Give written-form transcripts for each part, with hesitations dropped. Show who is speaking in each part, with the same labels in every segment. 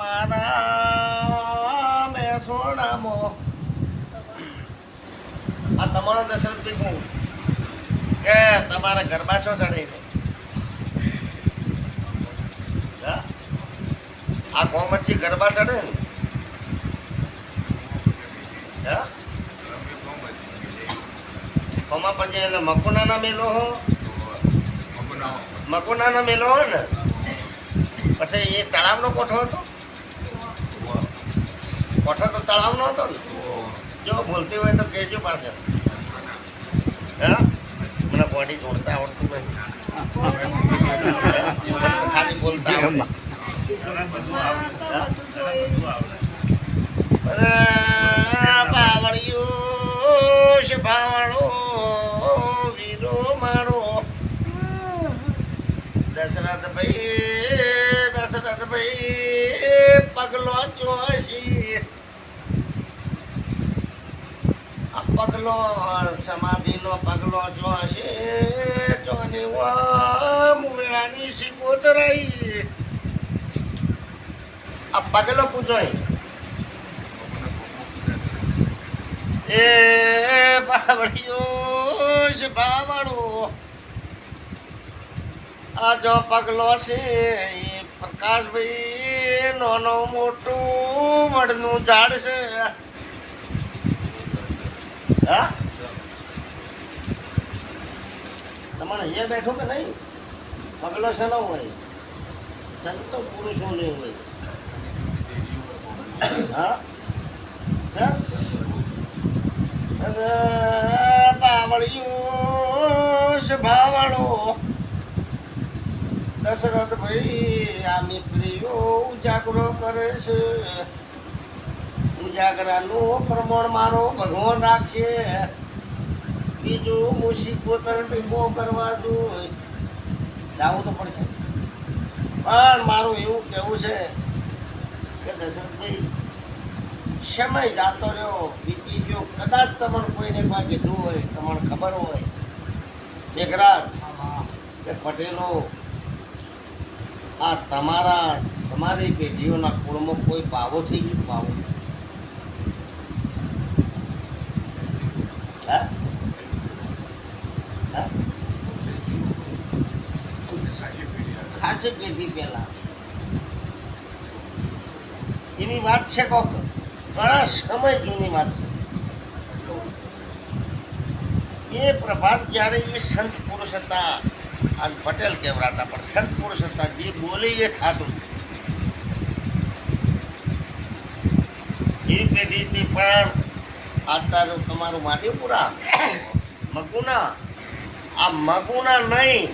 Speaker 1: મારા મેસોણામાં આ તમારો દશરથભાઈ કહું કે તમારા ગરબા છો ચડે આ ગોમચ્છી ગરબા ચડે ને કોમાં પછી એને મકુનાના મેલો હો મકુનાના મેલો હોય ને પછી એ તળાવનો કોઠો હતો કોઠો તો તળાવનો હતો ને જો બોલતી હોય તો કહેજો પાસે હા મને બોડી જોડતા આવડતું નહીં ખાલી બોલતા આવડે બાવળિયું બાવળો વીરો મારો દશરથભાઈ પગલો ચોસી આ પગલો સમાધિનો પગલો જોશે ચોની મુમેળાની સિકોતરાઈ આ પગલો પૂછો એ બાવળિયો બાવળો આ જો પગલો છે એ પ્રકાશભાઈ નાનો મોટું વડનું ઝાડ છે હા તમારે અહીંયા બેઠો કે નહીં પગલો છે ન હોય સંતો પુરુષો નહીં હોય હા બાવળિયું ભાવળો દશરથભાઈ આ મિસ્ત્રીઓ ઉજાગરો કરે છે ઉજાગરાનું પ્રમાણ મારો ભગવાન રાખશે બીજું મુસીબત ટીકો કરવા જોઈએ જવું તો પડશે પણ મારું એવું કહેવું છે કે દશરથભાઈ સમય જાતો રહ્યો બીજી જો કદાચ તમને કોઈને કોઈ કીધું હોય તમને ખબર હોય એક રાત કે પટેલો આ તમારી પેઢીઓના કુળમાં કોઈ પાવો થઈ ગયું પાવો ખાસી પેઢી પહેલા એવી વાત છે કોક ઘણા સમય જૂની વાત છે એ પ્રભાત જ્યારે એ સંત પુરુષ હતા આજ પટેલ કહેવાતા પણ સંત પુરુષ હતા જે બોલે એ થતું એ પેઢીથી પણ અત્યારે તમારું માધીપુરા મગુના આ મગુના નહીં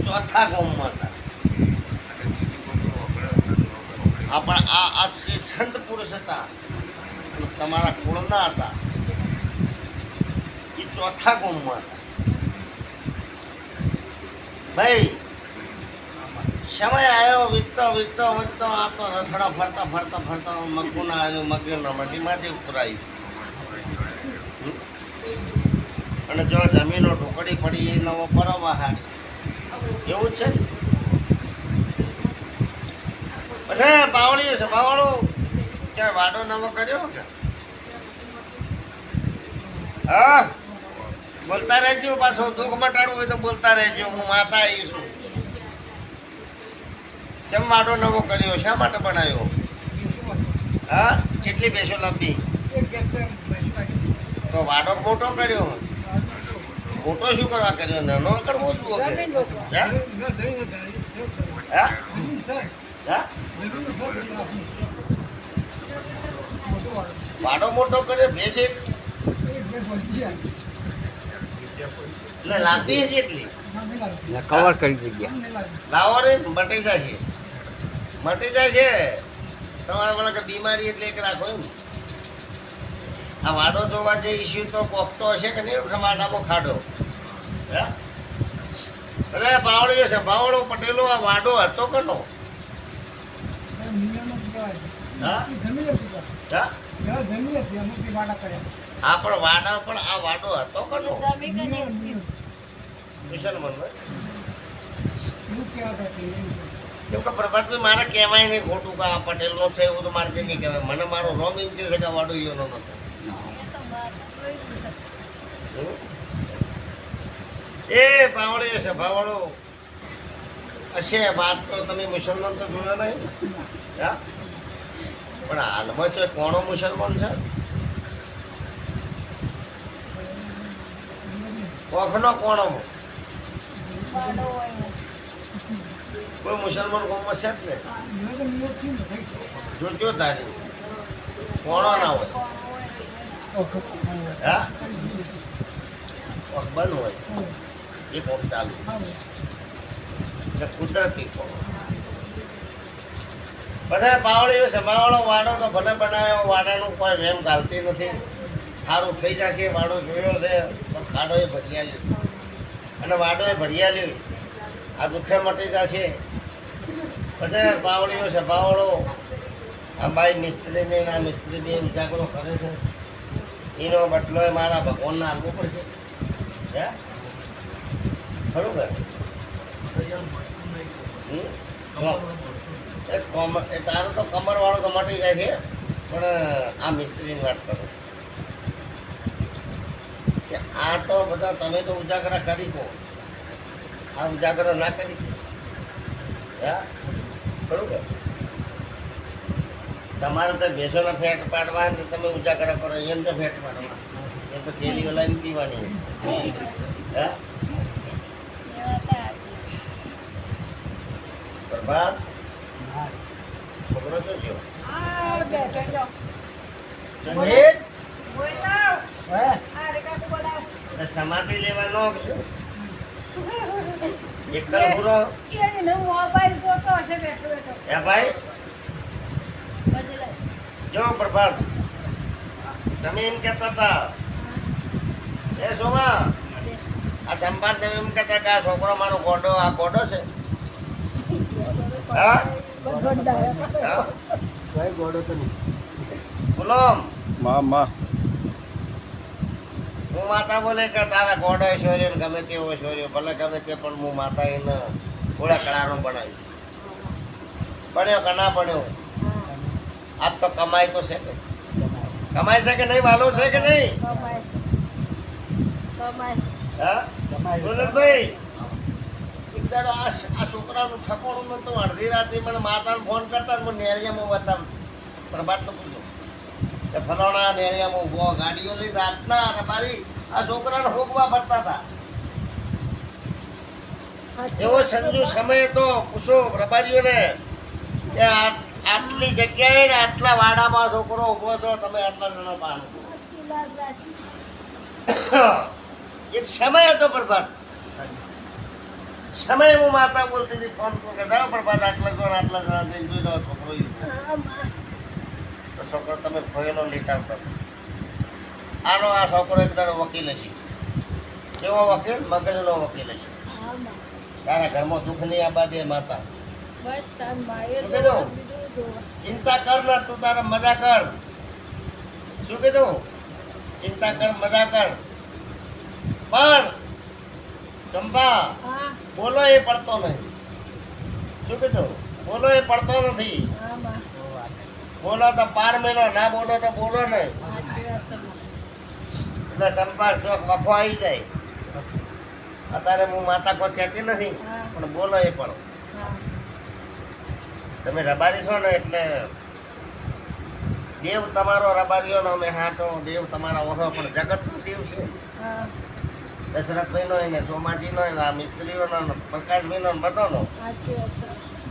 Speaker 1: ચોથા ગામમાં હતા આ પણ આ સંત પુરુષ હતા તમારા કુળના હતા એ ચોથા ગામમાં હતા ભાઈ સમય આવ્યો વીતતો આ તો રથડા ફરતા મગુના આવ્યું મગેલના માંથી પુરાયું અને જો જમીનો ઢોકળી પડી એ નવો પરવા હારી એવું છે પછી બાવળીઓ છે બાવળો ક્યાં વાડો નવો કર્યો કે હા બોલતા રહેજો પાછો દુઃખ મટાડવું હોય તો બોલતા રહેજો હું માતા આવીશું ચમ વાડો નવો કર્યો શા માટે બનાવ્યો હા કેટલી ભેંસો લાંબી તો વાડો મોટો કર્યો મોટો શું કરવા કર્યો નાનો કરવો શું વાડો મોટો કર્યો ભેંસે એટલે લાગતી છે એટલી
Speaker 2: કવર કરી જગ્યા
Speaker 1: લાવો રે મટી જાય છે તમારે મને કે બીમારી એટલે એક રાખો એમ આ વાડો જોવા જે ઇસ્યુ તો કોકતો હશે કે નહીં વાડામાં ખાડો હે અરે બાવળીઓ છે બાવળો પટેલો આ વાડો હતો કનો હા પણ વાડા પણ આ વાડો હતો કનો મુસલમાન કેમ કે પ્રભાતભાઈ મારે કહેવાય નહીં ખોટું કે આ પટેલનો છે એવું તો મારે નહીં કહેવાય. મને મારો રોમ એમ કહે છે કે આ વાડોઈઓનો નહોતો. હમ? એ પાવડે છે પાવડો હશે વાત તો તમે મુસલમાન તો જોયા નહીં હા પણ હાલમાં છે કોણો મુસલમાન છે કોખનો કોણો કોઈ મુસલમાન કોમમાં છે જ ને જોજો તારી કોણો ના હોય હા કોખ બંધ હોય એ કોખ ચાલુ એટલે કુદરતી કોણ બધા પાવડીઓ સંભાળો વાડો તો ભલે બનાવ્યો વાડાનું કોઈ વેમ ગાલતી નથી સારું થઈ જશે વાડો જોયો છે તો ખાડોએ ભરિયાલ્યું અને વાડોએ ભરિયાલ્યું આ દુઃખે મટી જશે પછી પાવડીઓ છે પાવડો આ બાઈ મિસ્ત્રીને આ મિસ્ત્રી બે ઉજાગરો કરે છે એનો બદલો એ મારા ભગવાનને આપવો પડશે હે ખરું કે એ તારું તો કમરવાળો તો મટી જાય છે પણ આ મિસ્ત્રીની વાત કરું કે આ તો બધા તમે તો ઉજાગરા કરી કહો આ ઉજાગરો ના કરી હે ખરું કે તમારે તો ભેંસોના ફેટ પાડવા ને તમે ઉજાગરા કરો એમ તો ફેટ પાડવા એ તો થેલીઓ લાવીને પીવાની હે પ્રભાત છોકરો તો જો સમાધિ લેવાનો છે એકલ પૂરો હે ભાઈ જો પ્રભાત તમે એમ કહેતા હતા એ સોમા આ સંપાદ તમે એમ કહેતા કે આ છોકરો મારો ગોડો આ ગોડો છે હા
Speaker 2: ભાઈ ગોડો તો નહીં
Speaker 1: બોલો
Speaker 2: માં
Speaker 1: હું માતા બોલે કે તારા ગોડો છોર્યો ને ગમે તેવો છોર્યો ભલે ગમે તે પણ હું માતા એને થોડા કળાનો બનાવીશ બન્યો કે ના બન્યો આજ તો કમાઈ તો છે કે કમાય છે કે નહીં વાલો છે કે નહીં હા સુનિલભાઈ એક દાડો આ છોકરાનું ઠકોણું નતું અડધી રાત્રે મને માતાને ફોન કરતા ને મને નેળિયામાં બતાવ પ્રભાત તો પૂછો કે ફલાણા નેળિયામાં ઊભો ગાડીઓ લઈ રાતના અને મારી આ છોકરાને હોગવા ફરતા હતા એવો સંજુ સમય તો પૂછો રબારીઓને કે આટલી જગ્યાએ ને આટલા વાડામાં છોકરો ઊભો છો તમે આટલા જણા પાન એક સમય હતો પ્રભાત સમય હું માતા બોલતી હતી ફોન કે જાઓ પ્રભાત આટલા જણા જઈને જોઈ લો છોકરો તો છોકરો તમે ભયેલો લેતા આવતા આનો આ છોકરો એક દાડો વકીલ હશે કેવો વકીલ મગજનો વકીલ હશે તારા ઘરમાં દુઃખની આબાદી માતા શું કીધું ચિંતા કર ને તું તારા મજા કર શું કીધું ચિંતા કર મજા કર પણ ચંપા બોલો એ પડતો નહીં શું કીધું બોલો એ પડતો નથી બોલો તો પાર મેલો ના બોલો તો બોલો નહીં એટલે ચંપા ચોક વખો આવી જાય અત્યારે હું માતા કોઈ કહેતી નથી પણ બોલો એ પડો તમે રબારી છો ને એટલે દેવ તમારો રબારીઓનો અમે હાથો દેવ તમારા ઓહો પણ જગતનો દેવ છે દશરથભાઈનો ને સોમાજીનો આ મિસ્ત્રીઓનો પ્રકાશભાઈનો બધાનો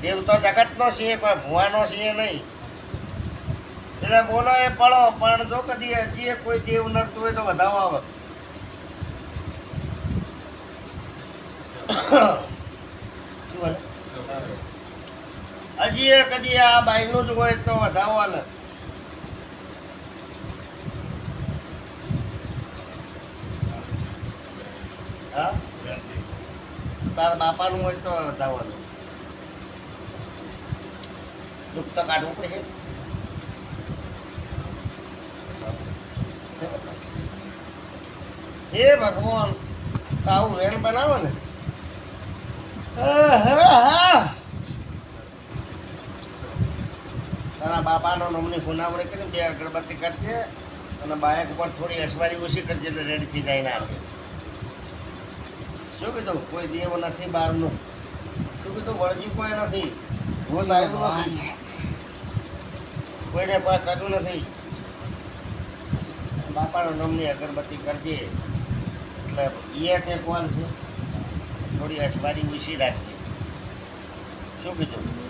Speaker 1: દેવ તો જગતનો છે કોઈ ભુવાનો છે નહીં એટલે બોલો એ પડો પણ જો કદી હજી કોઈ દેવ નડતું હોય તો વધાવો આવે હજી કદી આ બાઈનું જ હોય તો વધાવો હાલે હા તારા બાપાનું હોય તો વધાવવાનું દુઃખ તો કાઢવું પડશે હે ભગવાન આવું વેણ બનાવો ને તારા બાપાનો નમની ફોનાવડે કરીને 2 અગરબત્તી કરજે અને બાયક ઉપર થોડી અસવારી ઓછી કરજે એટલે રેડી થઈ જાય ના આવે. શું કીધું? કોઈ દેવ નથી બહારનું. શું કીધું? વળગ્યું કોઈ નથી. ભૂત આવ્યું નથી. કોઈને કોઈ કર્યું નથી. બાપાનો નમની અગરબત્તી કરજે એટલે એ ટેકવાનું છે. થોડી અસવારી ઓછી રાખજે. શું કીધું?